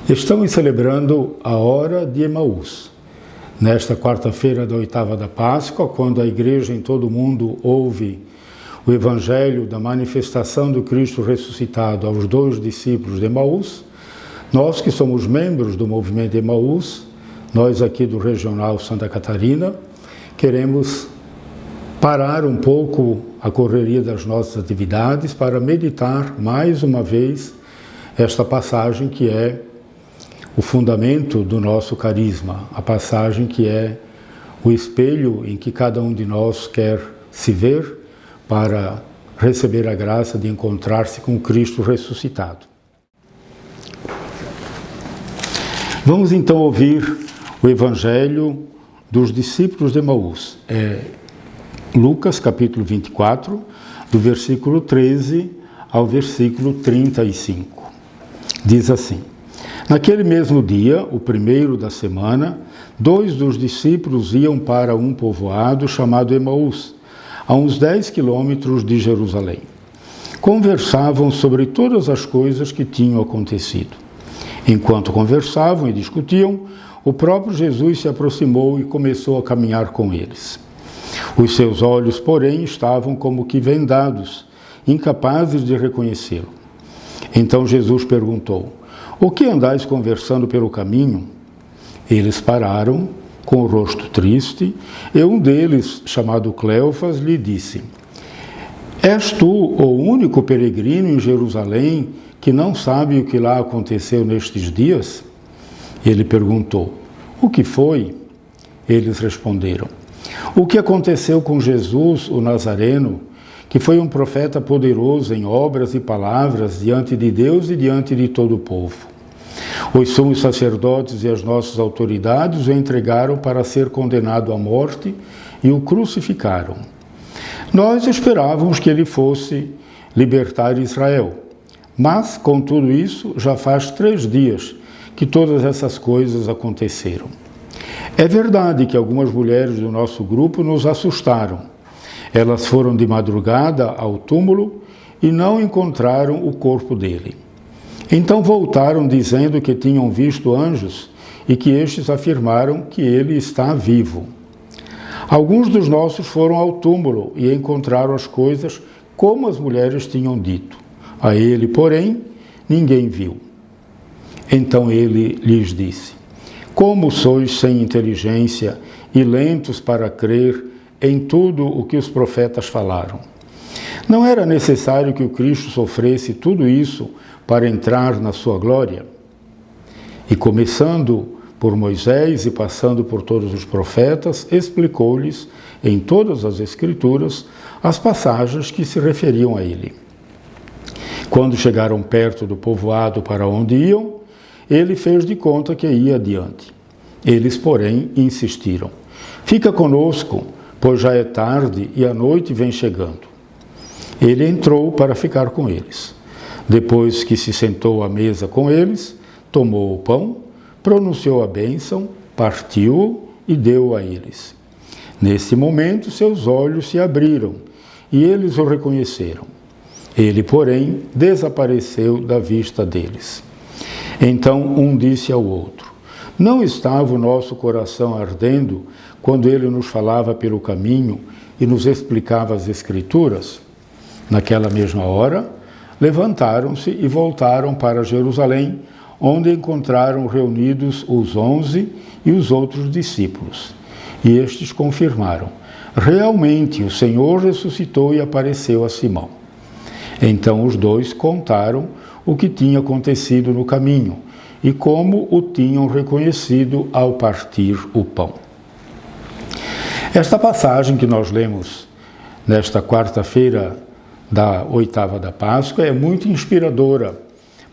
Estamos celebrando a hora de Emaús. Nesta quarta-feira da oitava da Páscoa, quando a igreja em todo o mundo ouve o evangelho da manifestação do Cristo ressuscitado aos 2 discípulos de Emaús, nós que somos membros do movimento Emaús, nós aqui do Regional Santa Catarina, queremos parar um pouco a correria das nossas atividades para meditar mais uma vez esta passagem que é o fundamento do nosso carisma, a passagem que é o espelho em que cada um de nós quer se ver para receber a graça de encontrar-se com Cristo ressuscitado. Vamos então ouvir o Evangelho dos discípulos de Emaús. Lucas capítulo 24, do versículo 13 ao versículo 35. Diz assim: Naquele mesmo dia, o primeiro da semana, 2 dos discípulos iam para um povoado chamado Emaús, a uns 10 quilômetros de Jerusalém. Conversavam sobre todas as coisas que tinham acontecido. Enquanto conversavam e discutiam, o próprio Jesus se aproximou e começou a caminhar com eles. Os seus olhos, porém, estavam como que vendados, incapazes de reconhecê-lo. Então Jesus perguntou: O que andais conversando pelo caminho? Eles pararam, com o rosto triste, e um deles, chamado Cleofas, lhe disse: És tu o único peregrino em Jerusalém que não sabe o que lá aconteceu nestes dias? Ele perguntou: O que foi? Eles responderam: O que aconteceu com Jesus, o Nazareno, que foi um profeta poderoso em obras e palavras diante de Deus e diante de todo o povo. Os sumos sacerdotes e as nossas autoridades o entregaram para ser condenado à morte e o crucificaram. Nós esperávamos que ele fosse libertar Israel, mas, com tudo isso, já faz 3 dias que todas essas coisas aconteceram. É verdade que algumas mulheres do nosso grupo nos assustaram. Elas foram de madrugada ao túmulo e não encontraram o corpo dele. Então voltaram dizendo que tinham visto anjos e que estes afirmaram que ele está vivo. Alguns dos nossos foram ao túmulo e encontraram as coisas como as mulheres tinham dito. A ele, porém, ninguém viu. Então ele lhes disse: Como sois sem inteligência e lentos para crer em tudo o que os profetas falaram? Não era necessário que o Cristo sofresse tudo isso para entrar na sua glória? E começando por Moisés e passando por todos os profetas, explicou-lhes em todas as Escrituras as passagens que se referiam a ele. Quando chegaram perto do povoado para onde iam, ele fez de conta que ia adiante. Eles, porém, insistiram: Fica conosco, pois já é tarde e a noite vem chegando. Ele entrou para ficar com eles. Depois que se sentou à mesa com eles, tomou o pão, pronunciou a bênção, partiu-o e deu-o a eles. Nesse momento, seus olhos se abriram e eles o reconheceram. Ele, porém, desapareceu da vista deles. Então um disse ao outro: Não estava o nosso coração ardendo quando ele nos falava pelo caminho e nos explicava as Escrituras? Naquela mesma hora, levantaram-se e voltaram para Jerusalém, onde encontraram reunidos os 11 e os outros discípulos. E estes confirmaram: Realmente o Senhor ressuscitou e apareceu a Simão. Então os 2 contaram o que tinha acontecido no caminho e como o tinham reconhecido ao partir o pão. Esta passagem que nós lemos nesta quarta-feira da oitava da Páscoa é muito inspiradora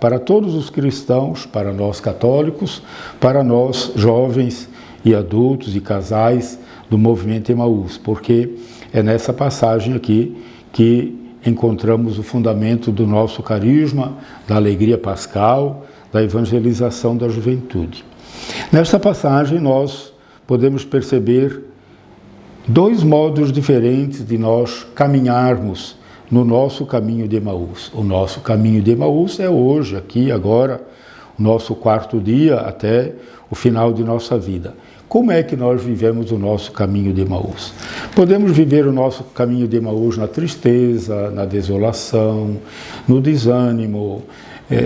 para todos os cristãos, para nós católicos, para nós jovens e adultos e casais do movimento Emaús, porque é nessa passagem aqui que encontramos o fundamento do nosso carisma, da alegria pascal, da evangelização da juventude. Nesta passagem nós podemos perceber 2 modos diferentes de nós caminharmos no nosso caminho de Emaús. O nosso caminho de Emaús é hoje, aqui, agora, nosso quarto dia até o final de nossa vida. Como é que nós vivemos o nosso caminho de Emaús? Podemos viver o nosso caminho de Emaús na tristeza, na desolação, no desânimo,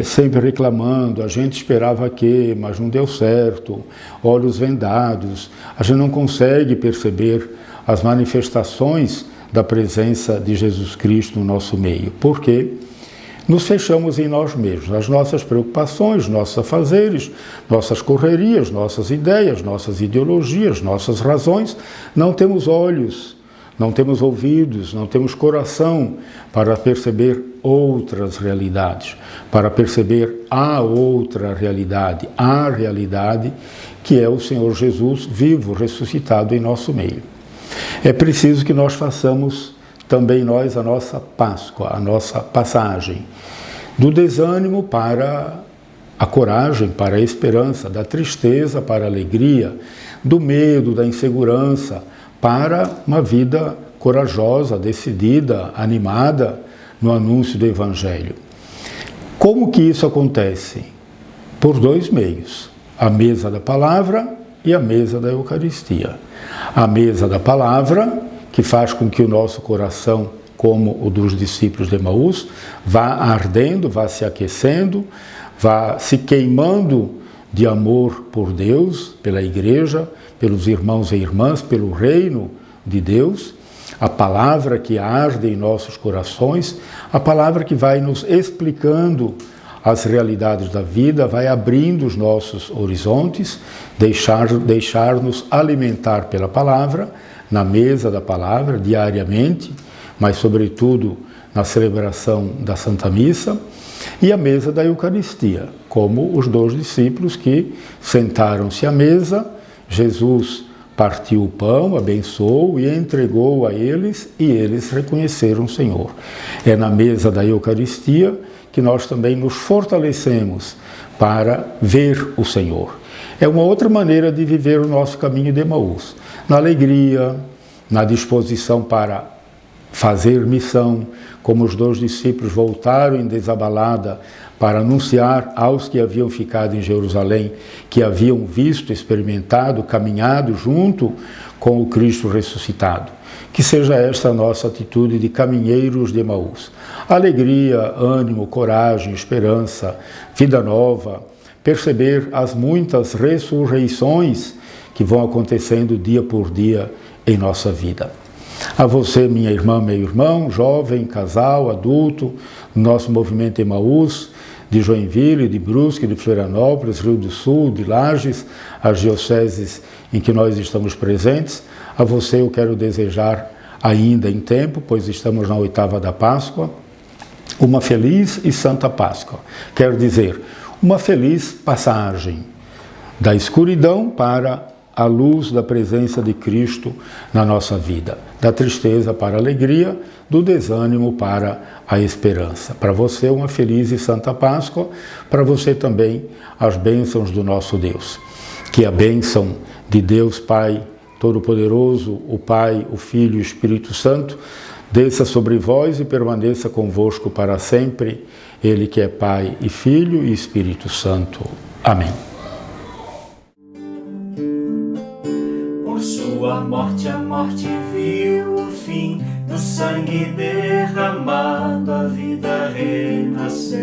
sempre reclamando, a gente esperava que, mas não deu certo, olhos vendados, a gente não consegue perceber as manifestações da presença de Jesus Cristo no nosso meio. Por quê? Nos fechamos em nós mesmos, nas nossas preocupações, nossos afazeres, nossas correrias, nossas ideias, nossas ideologias, nossas razões. Não temos olhos, não temos ouvidos, não temos coração para perceber outras realidades, para perceber a outra realidade, a realidade que é o Senhor Jesus vivo, ressuscitado em nosso meio. É preciso que nós façamos também nós a nossa Páscoa, a nossa passagem do desânimo para a coragem, para a esperança, da tristeza para a alegria, do medo, da insegurança, para uma vida corajosa, decidida, animada no anúncio do Evangelho. Como que isso acontece? Por dois meios, a mesa da palavra e a mesa da Eucaristia. A mesa da palavra, que faz com que o nosso coração, como o dos discípulos de Emaús, vá ardendo, vá se aquecendo, vá se queimando de amor por Deus, pela igreja, pelos irmãos e irmãs, pelo reino de Deus, a palavra que arde em nossos corações, a palavra que vai nos explicando as realidades da vida, vai abrindo os nossos horizontes, deixar-nos alimentar pela palavra, na mesa da palavra, diariamente, mas sobretudo na celebração da Santa Missa, e a mesa da Eucaristia, como os dois discípulos que sentaram-se à mesa, Jesus partiu o pão, abençoou e entregou a eles, e eles reconheceram o Senhor. É na mesa da Eucaristia que nós também nos fortalecemos para ver o Senhor. É uma outra maneira de viver o nosso caminho de Emaús, na alegria, na disposição para fazer missão, como os dois discípulos voltaram em desabalada para anunciar aos que haviam ficado em Jerusalém, que haviam visto, experimentado, caminhado junto com o Cristo ressuscitado. Que seja esta a nossa atitude de caminheiros de Emaús. Alegria, ânimo, coragem, esperança, vida nova, perceber as muitas ressurreições que vão acontecendo dia por dia em nossa vida. A você, minha irmã, meu irmão, jovem, casal, adulto, nosso movimento Emaús, de Joinville, de Brusque, de Florianópolis, Rio do Sul, de Lages, as dioceses em que nós estamos presentes, a você eu quero desejar ainda em tempo, pois estamos na oitava da Páscoa, uma feliz e santa Páscoa. Quero dizer, uma feliz passagem da escuridão para a luz da presença de Cristo na nossa vida, da tristeza para a alegria, do desânimo para a esperança. Para você, uma feliz e santa Páscoa, para você também as bênçãos do nosso Deus. Que a bênção de Deus Pai Todo-Poderoso, o Pai, o Filho e o Espírito Santo, desça sobre vós e permaneça convosco para sempre, Ele que é Pai e Filho e Espírito Santo. Amém. Sua morte, a morte viu o fim do sangue derramado, a vida renasceu.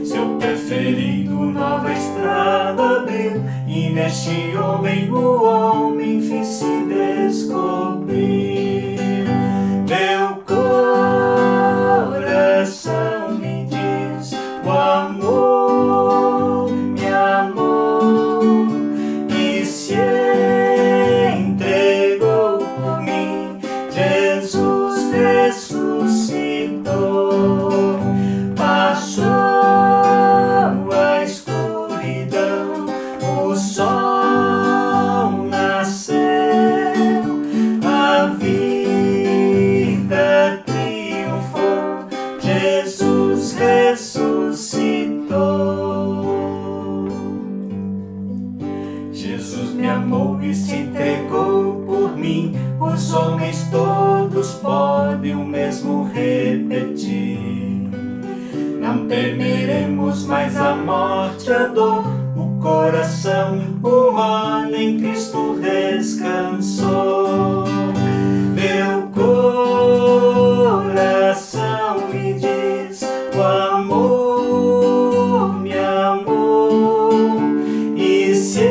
Seu preferido nova estrada abriu, e neste homem o homem fez se descobrir. Meu coração me diz, o amor me amou, e se ressuscitou, passou a escuridão, o sol nasceu, a vida triunfou, Jesus ressuscitou. Jesus me amou e se entregou por mim, os homens todos podem o mesmo repetir. Não temeremos mais a morte. dor, o coração humano em Cristo descansou. Meu coração me diz, o amor me amou e se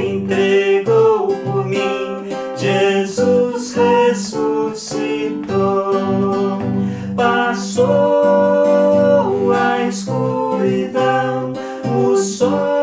entregou por mim. Jesus ressuscitou, passou a escuridão, o sol